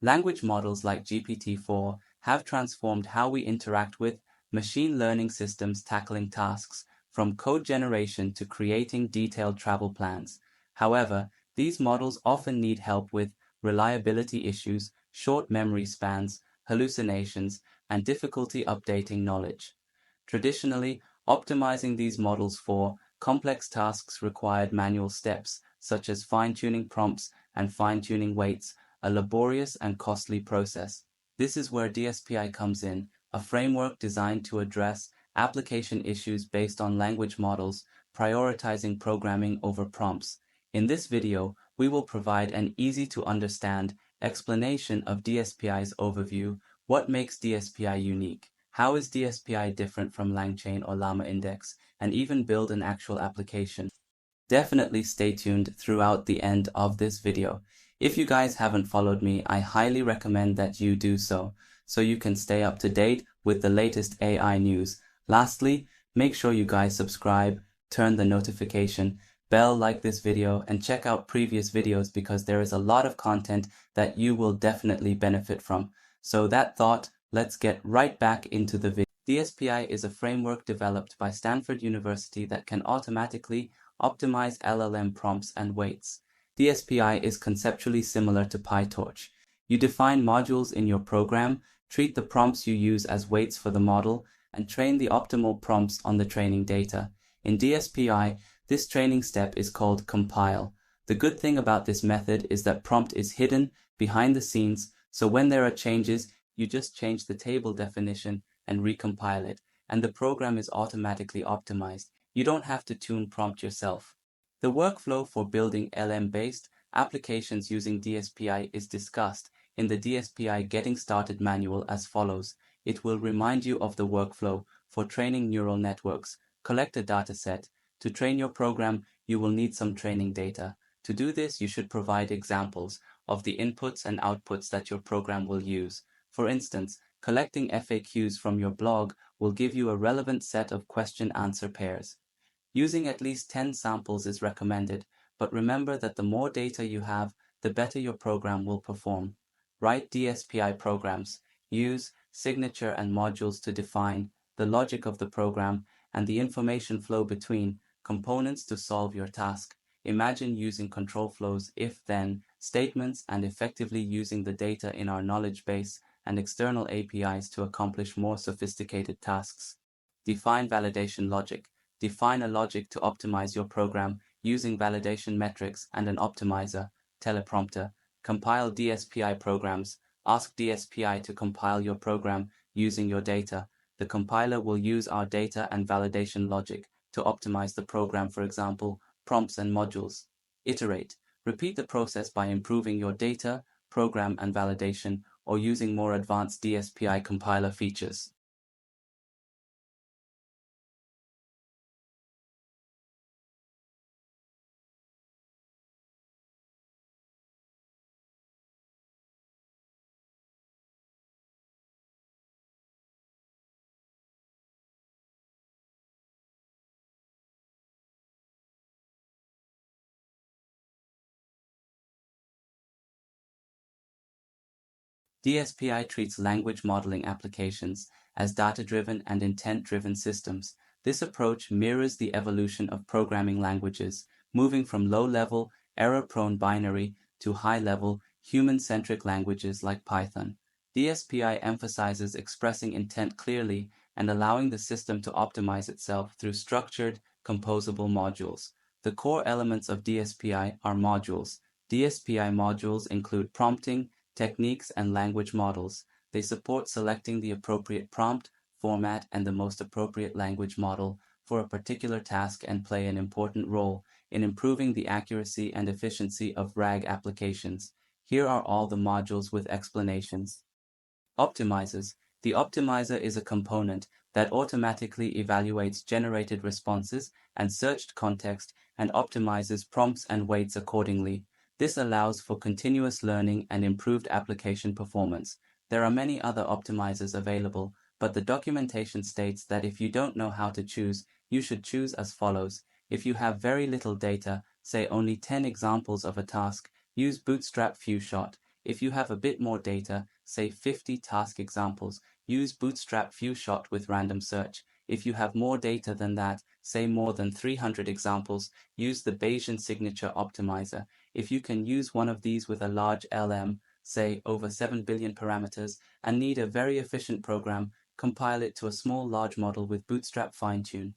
Language models like GPT-4 have transformed how we interact with machine learning systems tackling tasks from code generation to creating detailed travel plans. However, these models often need help with reliability issues, short memory spans, hallucinations, and difficulty updating knowledge. Traditionally, optimizing these models for complex tasks required manual steps, such as fine-tuning prompts and fine-tuning weights, a laborious and costly process. This is where DSPy comes in, a framework designed to address application issues based on language models, prioritizing programming over prompts. In this video, we will provide an easy-to-understand explanation of DSPy's overview, what makes DSPy unique, how is DSPy different from Langchain or Llamaindex, and even build an actual application. Definitely stay tuned throughout the end of this video. If you guys haven't followed me, I highly recommend that you do so you can stay up to date with the latest AI news. Lastly, make sure you guys subscribe, turn the notification bell, like this video, and check out previous videos because there is a lot of content that you will definitely benefit from. So that thought, let's get right back into the video. DSPy is a framework developed by Stanford University that can automatically optimize LLM prompts and weights. DSPy is conceptually similar to PyTorch. You define modules in your program, treat the prompts you use as weights for the model, and train the optimal prompts on the training data. In DSPy, this training step is called compile. The good thing about this method is that prompt is hidden behind the scenes, so when there are changes, you just change the table definition and recompile it, and the program is automatically optimized. You don't have to tune prompt yourself. The workflow for building LM-based applications using DSPy is discussed in the DSPy Getting Started manual as follows. It will remind you of the workflow for training neural networks. Collect a dataset. To train your program, you will need some training data. To do this, you should provide examples of the inputs and outputs that your program will use. For instance, collecting FAQs from your blog will give you a relevant set of question-answer pairs. Using at least 10 samples is recommended, but remember that the more data you have, the better your program will perform. Write DSPy programs. Use signature and modules to define the logic of the program and the information flow between components to solve your task. Imagine using control flows, if-then statements, and effectively using the data in our knowledge base and external APIs to accomplish more sophisticated tasks. Define validation logic. Define a logic to optimize your program using validation metrics and an optimizer, teleprompter. Compile DSPy programs. Ask DSPy to compile your program using your data. The compiler will use our data and validation logic to optimize the program, for example, prompts and modules. Iterate. Repeat the process by improving your data, program, and validation, or using more advanced DSPy compiler features. DSPy treats language modeling applications as data-driven and intent-driven systems. This approach mirrors the evolution of programming languages, moving from low-level, error-prone binary to high-level, human-centric languages like Python. DSPy emphasizes expressing intent clearly and allowing the system to optimize itself through structured, composable modules. The core elements of DSPy are modules. DSPy modules include prompting, techniques, and language models. They support selecting the appropriate prompt, format, and the most appropriate language model for a particular task and play an important role in improving the accuracy and efficiency of RAG applications. Here are all the modules with explanations. Optimizers. The optimizer is a component that automatically evaluates generated responses and searched context and optimizes prompts and weights accordingly. This allows for continuous learning and improved application performance. There are many other optimizers available, but the documentation states that if you don't know how to choose, you should choose as follows. If you have very little data, say only 10 examples of a task, use Bootstrap FewShot. If you have a bit more data, say 50 task examples, use Bootstrap Few-Shot with random search. If you have more data than that, say more than 300 examples, use the Bayesian signature optimizer. If you can use one of these with a large LM, say over 7 billion parameters, and need a very efficient program, compile it to a small large model with Bootstrap fine-tune.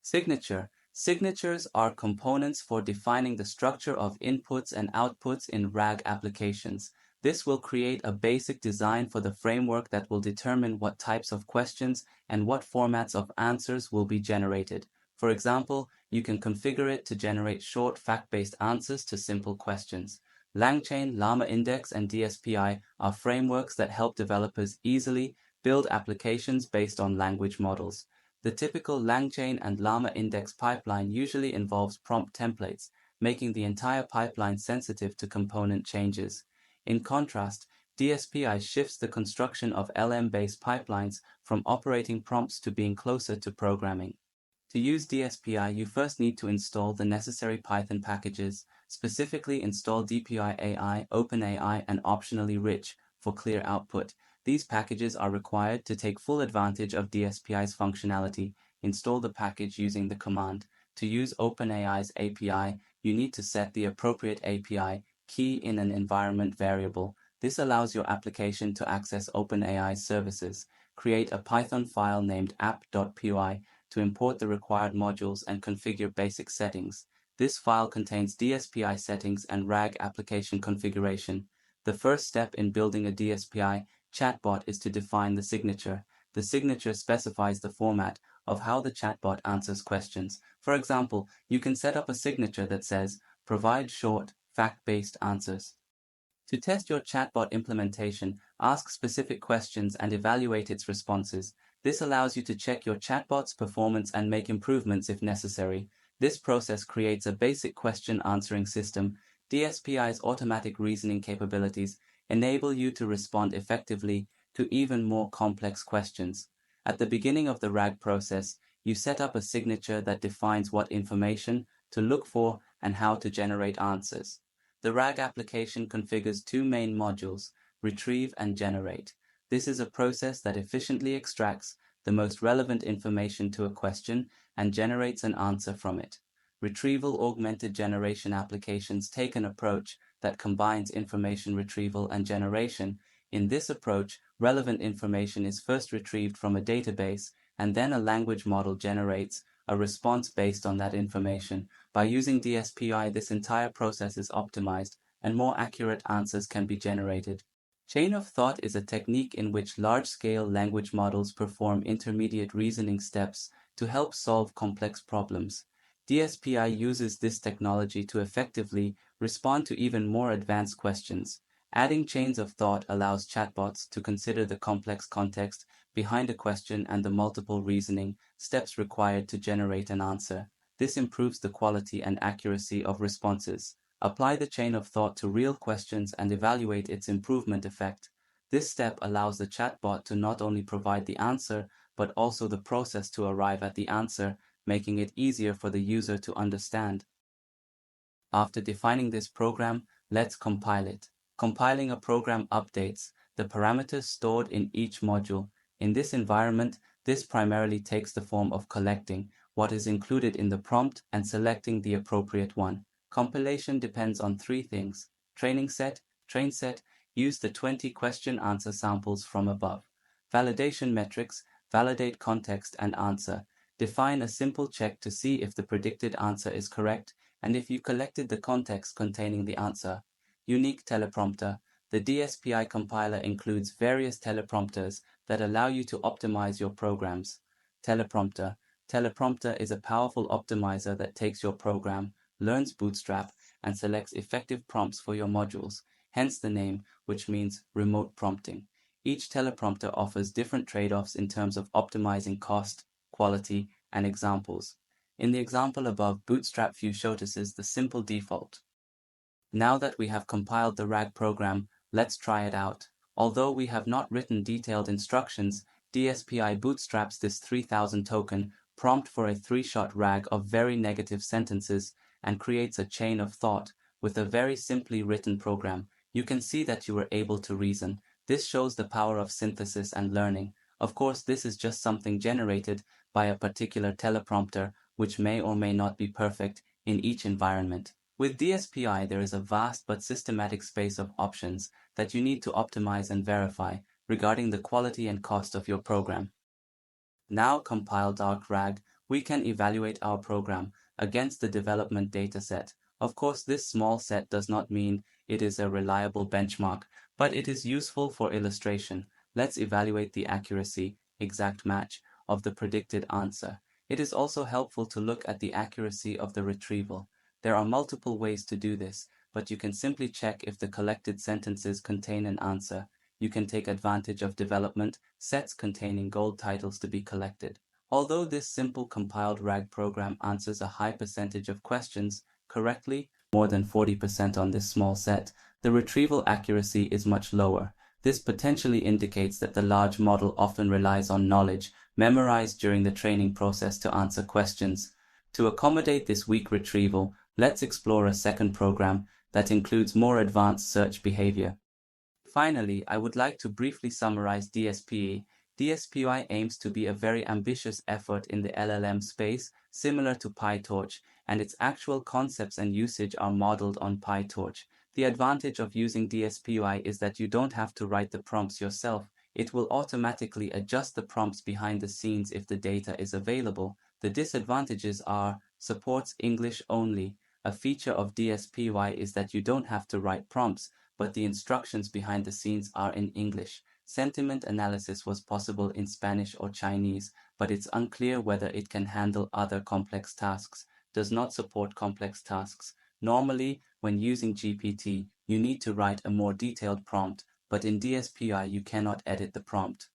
Signature. Signatures are components for defining the structure of inputs and outputs in RAG applications. This will create a basic design for the framework that will determine what types of questions and what formats of answers will be generated. For example, you can configure it to generate short fact-based answers to simple questions. Langchain, Llamaindex, and DSPy are frameworks that help developers easily build applications based on language models. The typical Langchain and Llamaindex pipeline usually involves prompt templates, making the entire pipeline sensitive to component changes. In contrast, DSPy shifts the construction of LM-based pipelines from operating prompts to being closer to programming. To use DSPy, you first need to install the necessary Python packages, specifically install DPI AI, OpenAI, and optionally Rich for clear output. These packages are required to take full advantage of DSPy's functionality. Install the package using the command. To use OpenAI's API, you need to set the appropriate API key in an environment variable. This allows your application to access OpenAI's services. Create a Python file named app.py to import the required modules and configure basic settings. This file contains DSPy settings and RAG application configuration. The first step in building a DSPy chatbot is to define the signature. The signature specifies the format of how the chatbot answers questions. For example, you can set up a signature that says, "Provide short, fact-based answers." To test your chatbot implementation, ask specific questions and evaluate its responses. This allows you to check your chatbot's performance and make improvements if necessary. This process creates a basic question answering system. DSPy's automatic reasoning capabilities enable you to respond effectively to even more complex questions. At the beginning of the RAG process, you set up a signature that defines what information to look for and how to generate answers. The RAG application configures two main modules, retrieve and generate. This is a process that efficiently extracts the most relevant information to a question and generates an answer from it. Retrieval augmented generation applications take an approach that combines information retrieval and generation. In this approach, relevant information is first retrieved from a database, and then a language model generates a response based on that information. By using DSPy, this entire process is optimized, and more accurate answers can be generated. Chain of thought is a technique in which large-scale language models perform intermediate reasoning steps to help solve complex problems. DSPy uses this technology to effectively respond to even more advanced questions. Adding chains of thought allows chatbots to consider the complex context behind a question and the multiple reasoning steps required to generate an answer. This improves the quality and accuracy of responses. Apply the chain of thought to real questions and evaluate its improvement effect. This step allows the chatbot to not only provide the answer, but also the process to arrive at the answer, making it easier for the user to understand. After defining this program, let's compile it. Compiling a program updates the parameters stored in each module. In this environment, this primarily takes the form of collecting what is included in the prompt and selecting the appropriate one. Compilation depends on three things: training set, train set, use the 20 question-answer samples from above. Validation metrics, validate context and answer. Define a simple check to see if the predicted answer is correct and if you collected the context containing the answer. Unique teleprompter. The DSPy compiler includes various teleprompters that allow you to optimize your programs. Teleprompter. Teleprompter is a powerful optimizer that takes your program, learns Bootstrap, and selects effective prompts for your modules, hence the name, which means remote prompting. Each teleprompter offers different trade-offs in terms of optimizing cost, quality, and examples. In the example above, Bootstrap notices the simple default. Now that we have compiled the RAG program, let's try it out. Although we have not written detailed instructions, DSPy bootstraps this 3000 token prompt for a 3-shot RAG of very negative sentences and creates a chain of thought with a very simply written program. You can see that you were able to reason. This shows the power of synthesis and learning. Of course, this is just something generated by a particular teleprompter, which may or may not be perfect in each environment. With DSPy, there is a vast but systematic space of options that you need to optimize and verify regarding the quality and cost of your program. Now compiled RAG, we can evaluate our program against the development dataset. Of course, this small set does not mean it is a reliable benchmark, but it is useful for illustration. Let's evaluate the accuracy, exact match, of the predicted answer. It is also helpful to look at the accuracy of the retrieval. There are multiple ways to do this, but you can simply check if the collected sentences contain an answer. You can take advantage of development sets containing gold titles to be collected. Although this simple compiled RAG program answers a high percentage of questions correctly, more than 40% on this small set, the retrieval accuracy is much lower. This potentially indicates that the large model often relies on knowledge memorized during the training process to answer questions. To accommodate this weak retrieval, let's explore a second program that includes more advanced search behavior. Finally, I would like to briefly summarize DSPy. DSPy aims to be a very ambitious effort in the LLM space, similar to PyTorch, and its actual concepts and usage are modeled on PyTorch. The advantage of using DSPy is that you don't have to write the prompts yourself. It will automatically adjust the prompts behind the scenes if the data is available. The disadvantages are, supports English only. A feature of DSPy is that you don't have to write prompts, but the instructions behind the scenes are in English. Sentiment analysis was possible in Spanish or Chinese, but it's unclear whether it can handle other complex tasks. Does not support complex tasks. Normally, when using GPT, you need to write a more detailed prompt, but in DSPy you cannot edit the prompt.